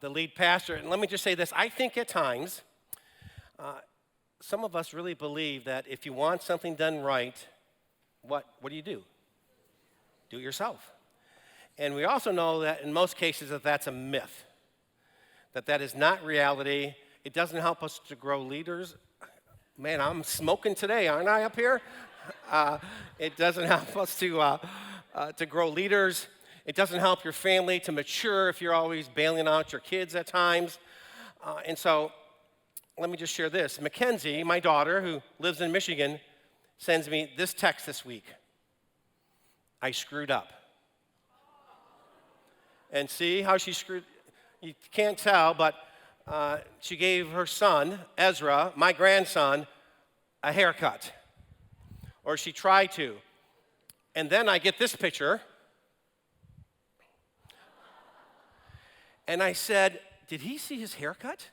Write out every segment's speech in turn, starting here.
the lead pastor. And let me just say this. I think at times, some of us really believe that if you want something done right, what do? Do it yourself. And we also know that in most cases that's a myth, that is not reality. It doesn't help us to grow leaders. Man, I'm smoking today, aren't I, up here? It doesn't help us to grow leaders. It doesn't help your family to mature if you're always bailing out your kids at times. And so let me just share this. Mackenzie, my daughter, who lives in Michigan, sends me this text this week. I screwed up. And see how she screwed? You can't tell, but she gave her son, Ezra, my grandson, a haircut. Or she tried to. And then I get this picture. And I said, did he see his haircut?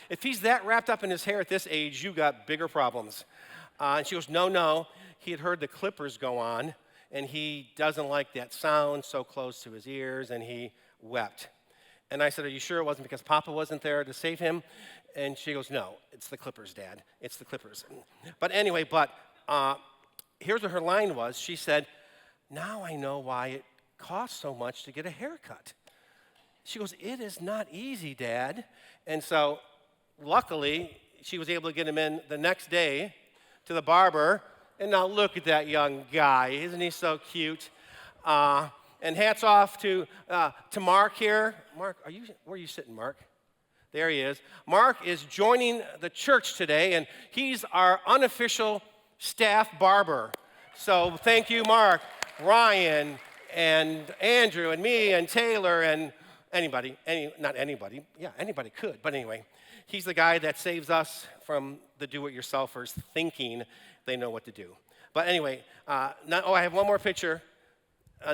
If he's that wrapped up in his hair at this age, you got bigger problems. And she goes, no. He had heard the clippers go on, and he doesn't like that sound so close to his ears, and he wept. And I said, are you sure it wasn't because Papa wasn't there to save him? And she goes, no, it's the clippers, Dad. It's the clippers. But anyway, here's what her line was. She said, now I know why it costs so much to get a haircut. She goes, it is not easy, Dad. And so luckily, she was able to get him in the next day to the barber. And now look at that young guy. Isn't he so cute? And hats off to Mark here. Mark, where are you sitting, Mark? There he is. Mark is joining the church today, and he's our unofficial staff barber. So thank you, Mark, Ryan, and Andrew, and me, and Taylor, and anybody. Anybody could. But anyway, he's the guy that saves us from the do-it-yourselfers thinking they know what to do. But anyway, I have one more picture.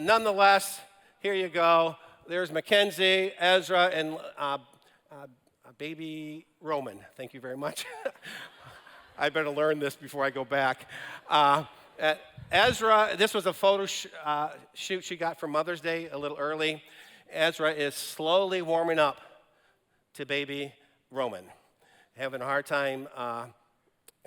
Nonetheless, here you go. There's Mackenzie, Ezra, and baby Roman. Thank you very much. I better learn this before I go back. Ezra, this was a photo shoot she got for Mother's Day a little early. Ezra is slowly warming up to baby Roman, having a hard time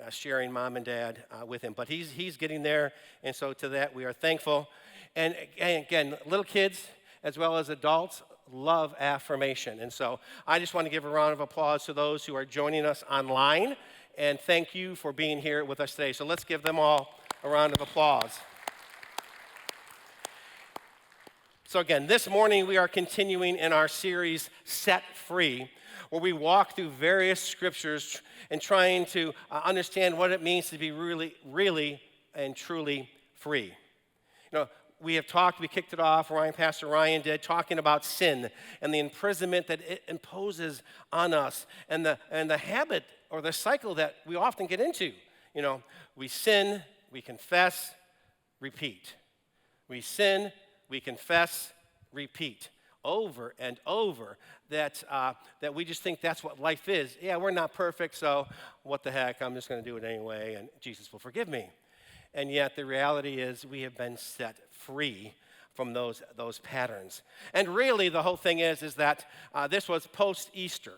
sharing mom and dad with him. But he's getting there, and so to that we are thankful. And again, little kids as well as adults love affirmation. And so I just want to give a round of applause to those who are joining us online, and thank you for being here with us today. So let's give them all a round of applause. So again, this morning we are continuing in our series, Set Free, where we walk through various scriptures and trying to understand what it means to be really, really and truly free. We kicked it off, Pastor Ryan did, talking about sin and the imprisonment that it imposes on us and the habit or the cycle that we often get into. We sin, we confess, repeat. We sin, we confess, repeat. Over and over, that we just think that's what life is. Yeah, we're not perfect, so what the heck, I'm just going to do it anyway, and Jesus will forgive me. And yet the reality is we have been set free from those patterns. And really the whole thing is that this was post-Easter.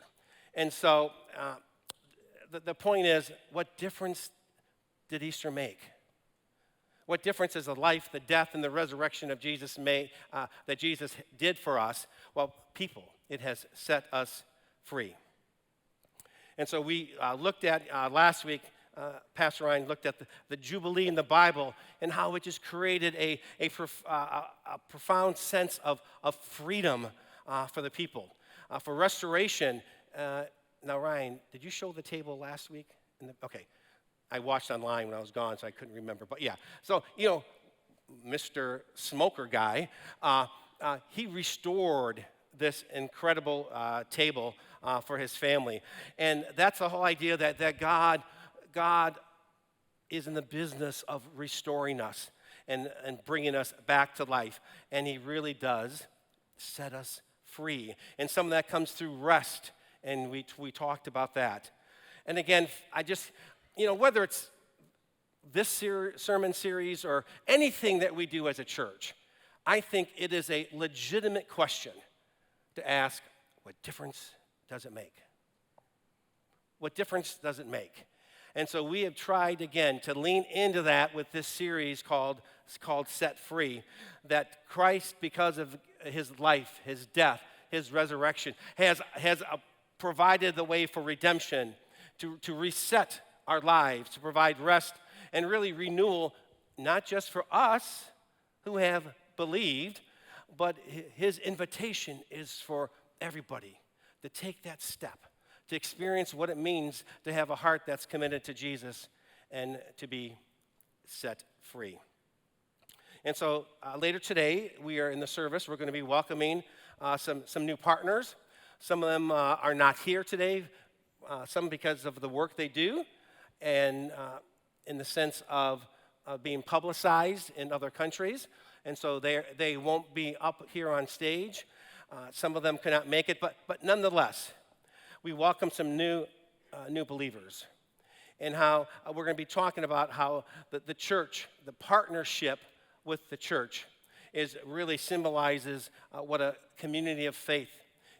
And so the point is, what difference did Easter make? What difference is the life, the death, and the resurrection of Jesus that Jesus did for us? Well, people, it has set us free. And so we looked at last week, Pastor Ryan looked at the Jubilee in the Bible and how it just created a profound sense of freedom for the people, for restoration. Now, Ryan, did you show the table last week? Okay. I watched online when I was gone, so I couldn't remember. But yeah, so, Mr. Smoker guy, he restored this incredible table for his family. And that's the whole idea that God is in the business of restoring us and bringing us back to life. And he really does set us free. And some of that comes through rest, and we talked about that. And again, whether it's this sermon series or anything that we do as a church, I think it is a legitimate question to ask, what difference does it make? What difference does it make? And so we have tried, again, to lean into that with this series called Set Free, that Christ, because of his life, his death, his resurrection, has provided the way for redemption, to reset our lives, to provide rest and really renewal, not just for us who have believed, but his invitation is for everybody to take that step, to experience what it means to have a heart that's committed to Jesus and to be set free. And so later today, we are in the service. We're going to be welcoming some new partners. Some of them are not here today, some because of the work they do, and in the sense of being publicized in other countries. And so they won't be up here on stage. Some of them cannot make it, but nonetheless, we welcome some new believers, and how we're going to be talking about how the church, the partnership with the church, really symbolizes what a community of faith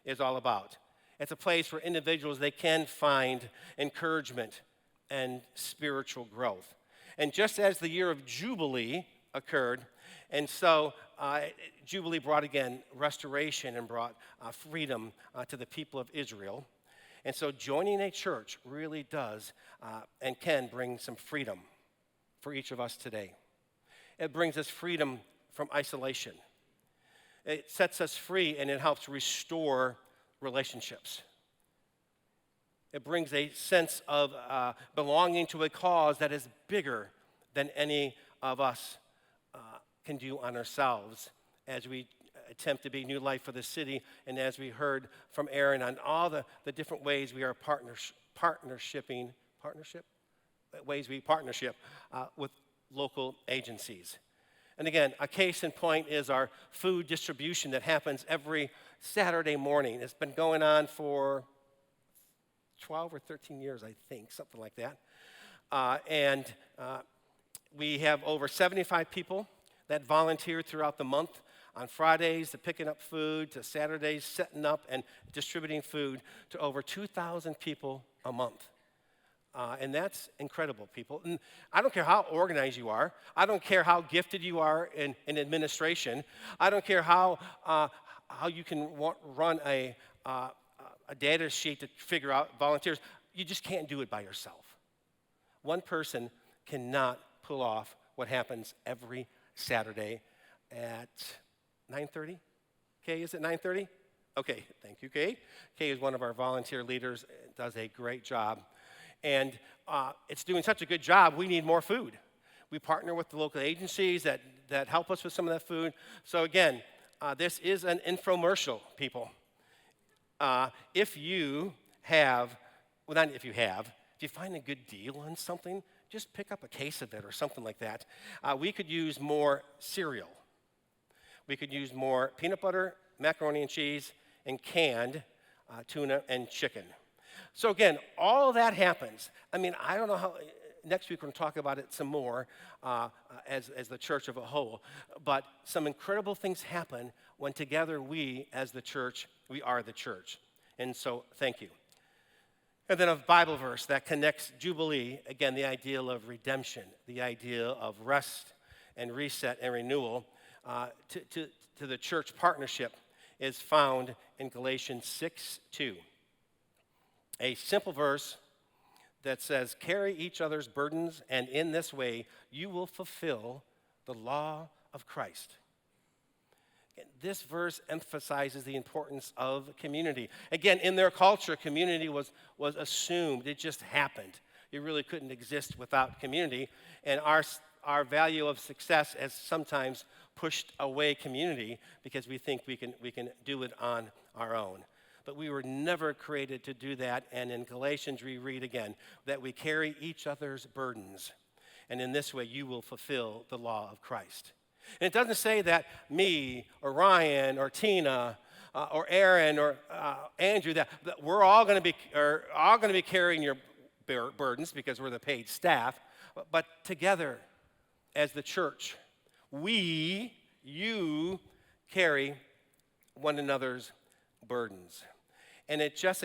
is all about. It's a place where individuals, they can find encouragement and spiritual growth. And just as the year of Jubilee occurred, and so Jubilee brought again restoration and brought freedom to the people of Israel. And so joining a church really does and can bring some freedom for each of us today. It brings us freedom from isolation. It sets us free, and it helps restore relationships. It brings a sense of belonging to a cause that is bigger than any of us can do on ourselves, as we attempt to be new life for the city, and as we heard from Aaron on all the different ways we are partnership with local agencies. And again, a case in point is our food distribution that happens every Saturday morning. It's been going on for 12 or 13 years, I think, something like that. And we have over 75 people that volunteer throughout the month, on Fridays to picking up food, to Saturdays setting up and distributing food to over 2,000 people a month. And that's incredible, people. And I don't care how organized you are. I don't care how gifted you are in administration. I don't care how you can run a data sheet to figure out volunteers. You just can't do it by yourself. One person cannot pull off what happens every Saturday at 9:30? Kay, is it 9:30? Okay, thank you, Kay. Kay is one of our volunteer leaders, does a great job. And it's doing such a good job, we need more food. We partner with the local agencies that help us with some of that food. So again, this is an infomercial, people. If you find a good deal on something, just pick up a case of it or something like that. We could use more cereal. We could use more peanut butter, macaroni and cheese, and canned tuna and chicken. So again, all that happens. I mean, I don't know how, next week we're going to talk about it some more as the church of a whole, but some incredible things happen when together we, as the church, we are the church. And so, thank you. And then a Bible verse that connects Jubilee, again, the ideal of redemption, the idea of rest and reset and renewal, to the church partnership is found in Galatians 6:2. A simple verse that says, carry each other's burdens, and in this way you will fulfill the law of Christ. And this verse emphasizes the importance of community. Again, in their culture, community was assumed. It just happened. You really couldn't exist without community. And our value of success has sometimes pushed away community because we think we can do it on our own. But we were never created to do that. And in Galatians, we read again that we carry each other's burdens. And in this way, you will fulfill the law of Christ. And it doesn't say that me or Ryan or Tina or Aaron or Andrew, that we're all going to be carrying your burdens because we're the paid staff. But together, as the church, you carry one another's burdens. And it just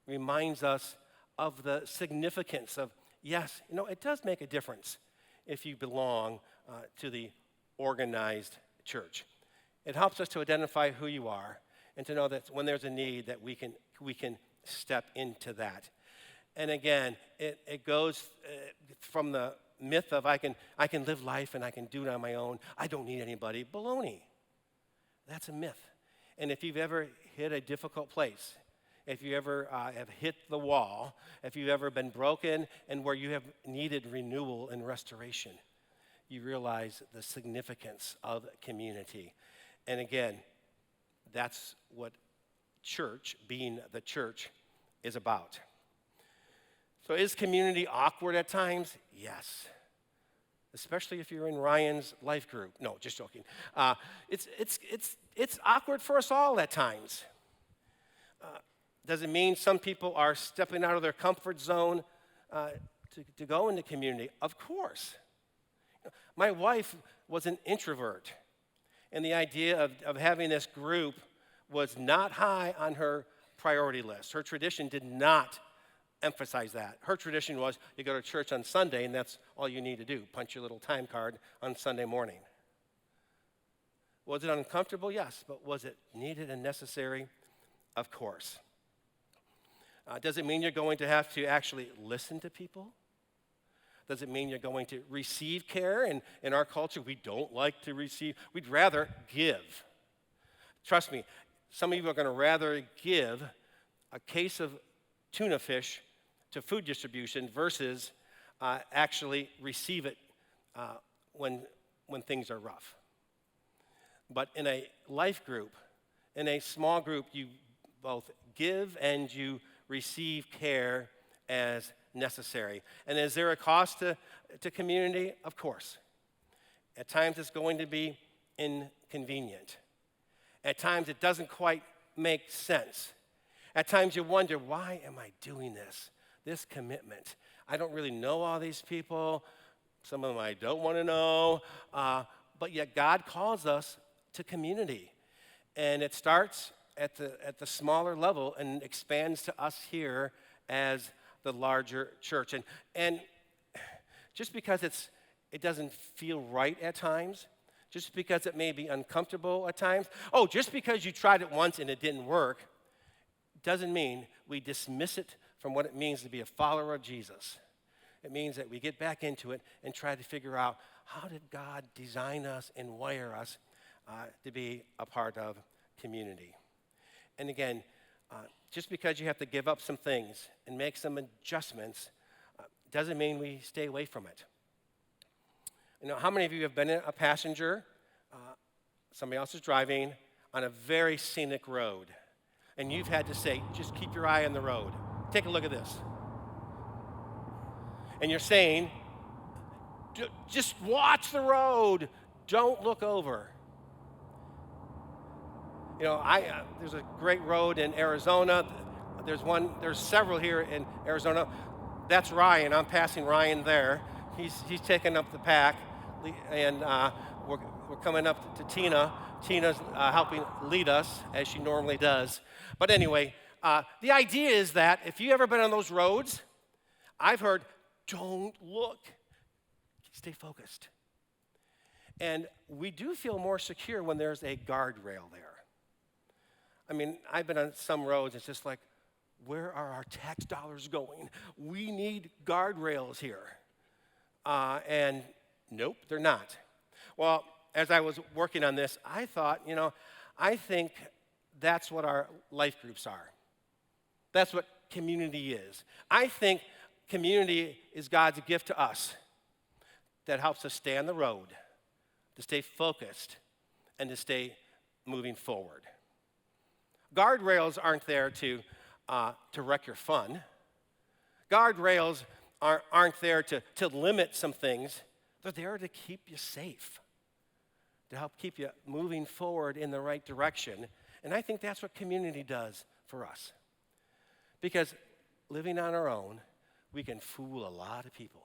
reminds us of the significance of, yes, it does make a difference if you belong to the organized church. It helps us to identify who you are and to know that when there's a need that we can step into that. And again, it goes from the myth of I can live life and I can do it on my own. I don't need anybody. Baloney. That's a myth. And if you've ever hit a difficult place, if you ever have hit the wall, if you've ever been broken and where you have needed renewal and restoration, you realize the significance of community. And again, that's what church, being the church, is about. So is community awkward at times? Yes. Especially if you're in Ryan's life group. No, just joking. It's awkward for us all at times. Does it mean some people are stepping out of their comfort zone to go into community? Of course. My wife was an introvert, and the idea of having this group was not high on her priority list. Her tradition did not emphasize that. Her tradition was you go to church on Sunday, and that's all you need to do, punch your little time card on Sunday morning. Was it uncomfortable? Yes. But was it needed and necessary? Of course. Does it mean you're going to have to actually listen to people? Does it mean you're going to receive care? And in our culture, we don't like to receive. We'd rather give. Trust me, some of you are going to rather give a case of tuna fish to food distribution versus actually receive it when things are rough. But in a life group, in a small group, you both give and you receive care as necessary. And is there a cost to community? Of course. At times it's going to be inconvenient. At times it doesn't quite make sense. At times you wonder, why am I doing this? This commitment. I don't really know all these people. Some of them I don't want to know. But yet God calls us to community. And it starts at the smaller level and expands to us here as the larger church. And just because it doesn't feel right at times, just because it may be uncomfortable at times, just because you tried it once and it didn't work, doesn't mean we dismiss it from what it means to be a follower of Jesus. It means that we get back into it and try to figure out how did God design us and wire us to be a part of community. And again, just because you have to give up some things and make some adjustments doesn't mean we stay away from it. How many of you have been a passenger, somebody else is driving, on a very scenic road, and you've had to say, just keep your eye on the road. Take a look at this. And you're saying, just watch the road. Don't look over. There's a great road in Arizona. There's several here in Arizona. That's Ryan. I'm passing Ryan there. He's taking up the pack, and we're coming up to Tina. Tina's helping lead us, as she normally does. But anyway, the idea is that if you've ever been on those roads, I've heard, don't look. Stay focused. And we do feel more secure when there's a guardrail there. I've been on some roads, it's just like, where are our tax dollars going? We need guardrails here. And nope, they're not. Well, as I was working on this, I thought, I think that's what our life groups are. That's what community is. I think community is God's gift to us that helps us stay on the road, to stay focused, and to stay moving forward. Guardrails aren't there to wreck your fun. Guardrails aren't there to limit some things. They're there to keep you safe, to help keep you moving forward in the right direction. And I think that's what community does for us. Because living on our own, we can fool a lot of people.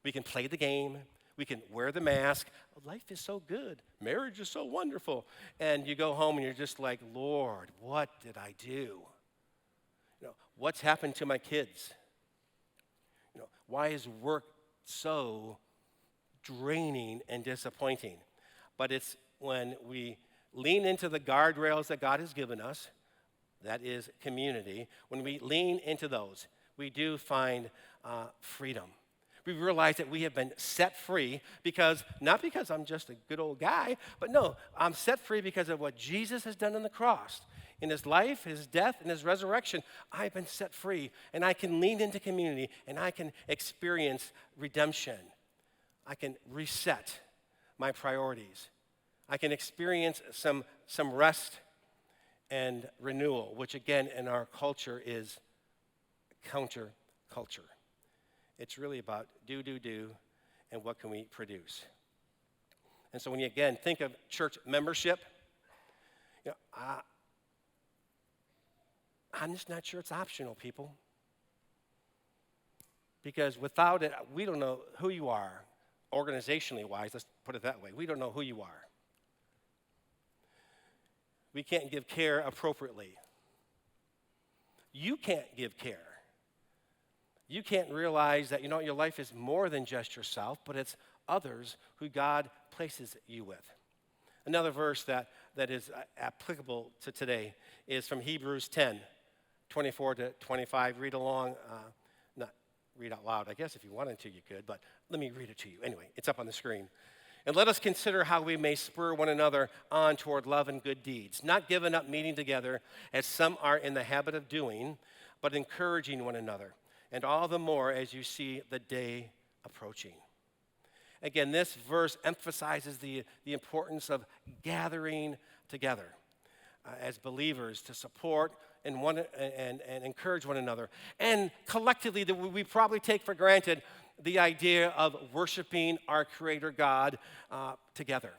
We can play the game. We can wear the mask. Life is so good. Marriage is so wonderful. And you go home and you're just like, Lord, what did I do? What's happened to my kids? Why is work so draining and disappointing? But it's when we lean into the guardrails that God has given us, that is community, when we lean into those, we do find freedom. We realize that we have been set free not because I'm just a good old guy, but no, I'm set free because of what Jesus has done on the cross. In his life, his death, and his resurrection, I've been set free, and I can lean into community, and I can experience redemption. I can reset my priorities. I can experience some rest and renewal, which again in our culture is counterculture. It's really about do, and what can we produce. And so when you again think of church membership, I'm just not sure it's optional, people. Because without it, we don't know who you are, organizationally wise, let's put it that way. We don't know who you are. We can't give care appropriately. You can't give care. You can't realize that, your life is more than just yourself, but it's others who God places you with. Another verse that is applicable to today is from Hebrews 10, 24 to 25. Read along, not read out loud. I guess if you wanted to, you could, but let me read it to you. Anyway, it's up on the screen. And let us consider how we may spur one another on toward love and good deeds, not giving up meeting together as some are in the habit of doing, but encouraging one another, and all the more as you see the day approaching. Again, this verse emphasizes the importance of gathering together as believers to support and encourage one another. And collectively, we probably take for granted the idea of worshiping our Creator God together.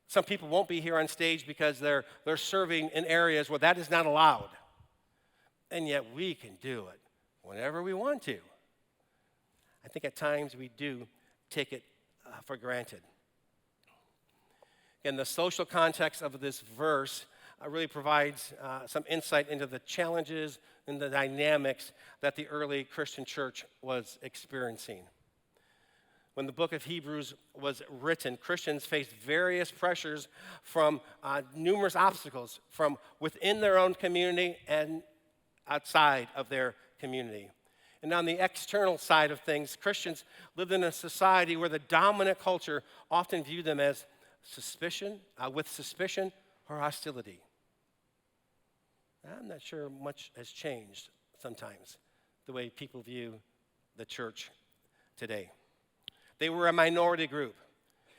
Some people won't be here on stage because they're serving in areas where that is not allowed. And yet we can do it whenever we want to. I think at times we do take it for granted. And the social context of this verse really provides some insight into the challenges and the dynamics that the early Christian church was experiencing. When the book of Hebrews was written, Christians faced various pressures from numerous obstacles from within their own community and outside of their community. And on the external side of things, Christians lived in a society where the dominant culture often viewed them as with suspicion or hostility. I'm not sure much has changed sometimes, the way people view the church today. They were a minority group,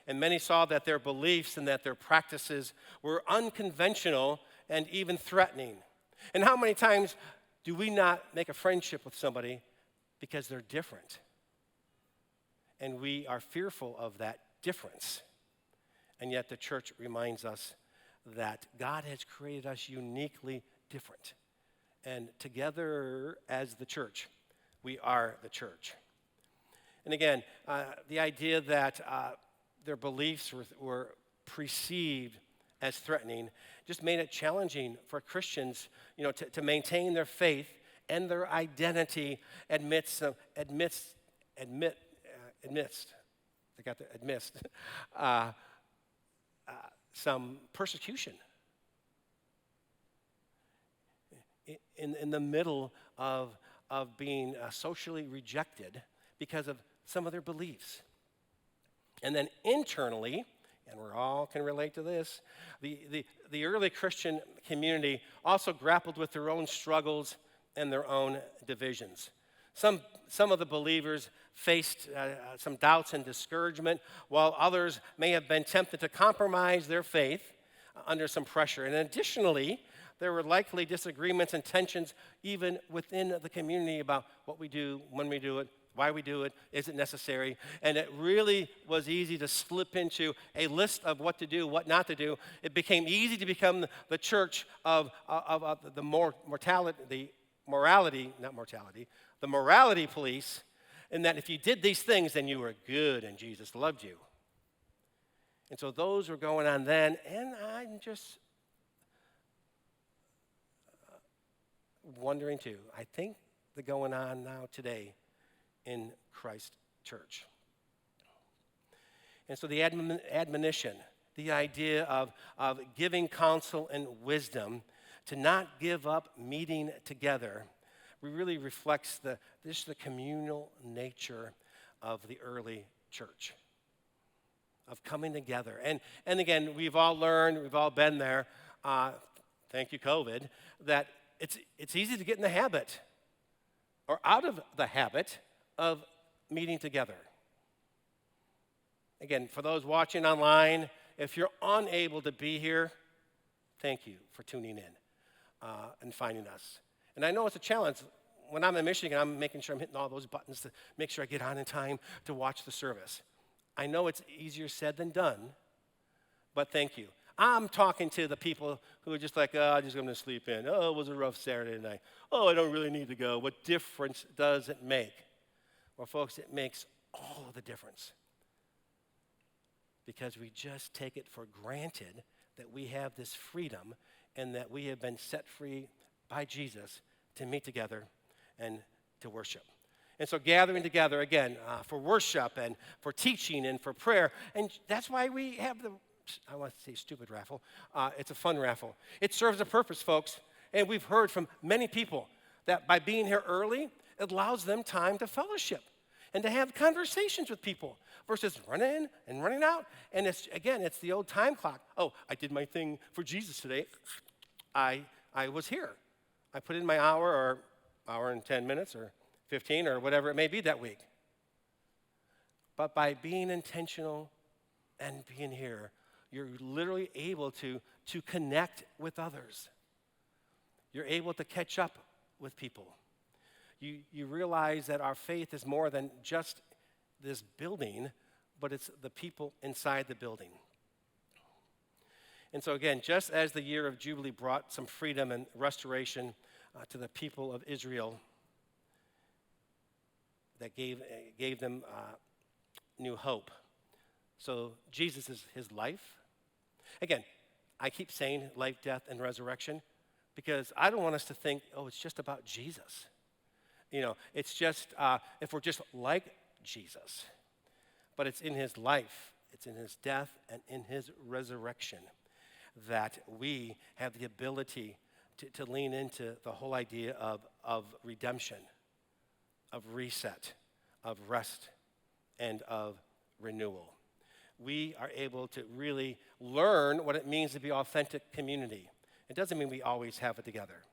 and many saw that their beliefs and that their practices were unconventional and even threatening. And how many times do we not make a friendship with somebody because they're different? And we are fearful of that difference. And yet the church reminds us that God has created us uniquely different. And together as the church, we are the church. And again, the idea that their beliefs were perceived as threatening just made it challenging for Christians, to maintain their faith and their identity amidst some persecution. In the middle of being socially rejected because of some of their beliefs. And then internally, and we all can relate to this, the early Christian community also grappled with their own struggles and their own divisions. Some of the believers faced some doubts and discouragement, while others may have been tempted to compromise their faith under some pressure. And additionally, there were likely disagreements and tensions even within the community about what we do, when we do it, why we do it, is it necessary? And it really was easy to slip into a list of what to do, what not to do. It became easy to become the church of the morality police, and that if you did these things, then you were good and Jesus loved you. And so those were going on then, and I'm just wondering too. I think they're going on now today in Christ Church. And so the admonition, the idea of giving counsel and wisdom to not give up meeting together, really reflects the communal nature of the early church, of coming together. And again, we've all learned, we've all been there, thank you, COVID, that it's easy to get in the habit or out of the habit of meeting together. Again, for those watching online, if you're unable to be here, thank you for tuning in and finding us. And I know it's a challenge. When I'm in Michigan, I'm making sure I'm hitting all those buttons to make sure I get on in time to watch the service. I know it's easier said than done, but thank you. I'm talking to the people who are just like, oh, I'm just going to sleep in. Oh, it was a rough Saturday night. Oh, I don't really need to go. What difference does it make? Well, folks, it makes all of the difference. Because we just take it for granted that we have this freedom and that we have been set free by Jesus to meet together and to worship. And so gathering together, again, for worship and for teaching and for prayer. And that's why we have I want to say stupid raffle. It's a fun raffle. It serves a purpose, folks. And we've heard from many people that by being here early, it allows them time to fellowship and to have conversations with people versus running in and running out. And it's the old time clock. Oh, I did my thing for Jesus today. I was here. I put in my hour and 10 minutes or 15 or whatever it may be that week. But by being intentional and being here, you're literally able to connect with others. You're able to catch up with people. You realize that our faith is more than just this building, but it's the people inside the building. And so again, just as the year of Jubilee brought some freedom and restoration to the people of Israel, that gave them new hope. So Jesus is his life. Again, I keep saying life, death, and resurrection because I don't want us to think, oh, it's just about Jesus. It's just if we're just like Jesus. But it's in his life, it's in his death, and in his resurrection that we have the ability to lean into the whole idea of redemption, of reset, of rest, and of renewal. We are able to really learn what it means to be authentic community. It doesn't mean we always have it together.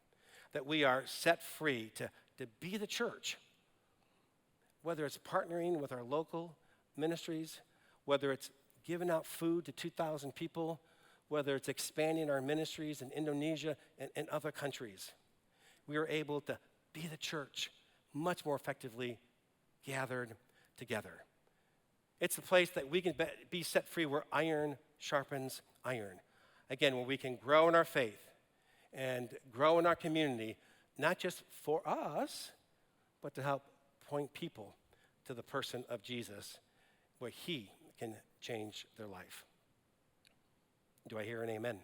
That we are set free to be the church. Whether it's partnering with our local ministries, whether it's giving out food to 2,000 people, whether it's expanding our ministries in Indonesia and other countries. We are able to be the church much more effectively gathered together. It's a place that we can be set free where iron sharpens iron. Again, where we can grow in our faith and grow in our community, not just for us, but to help point people to the person of Jesus, where he can change their life. Do I hear an amen?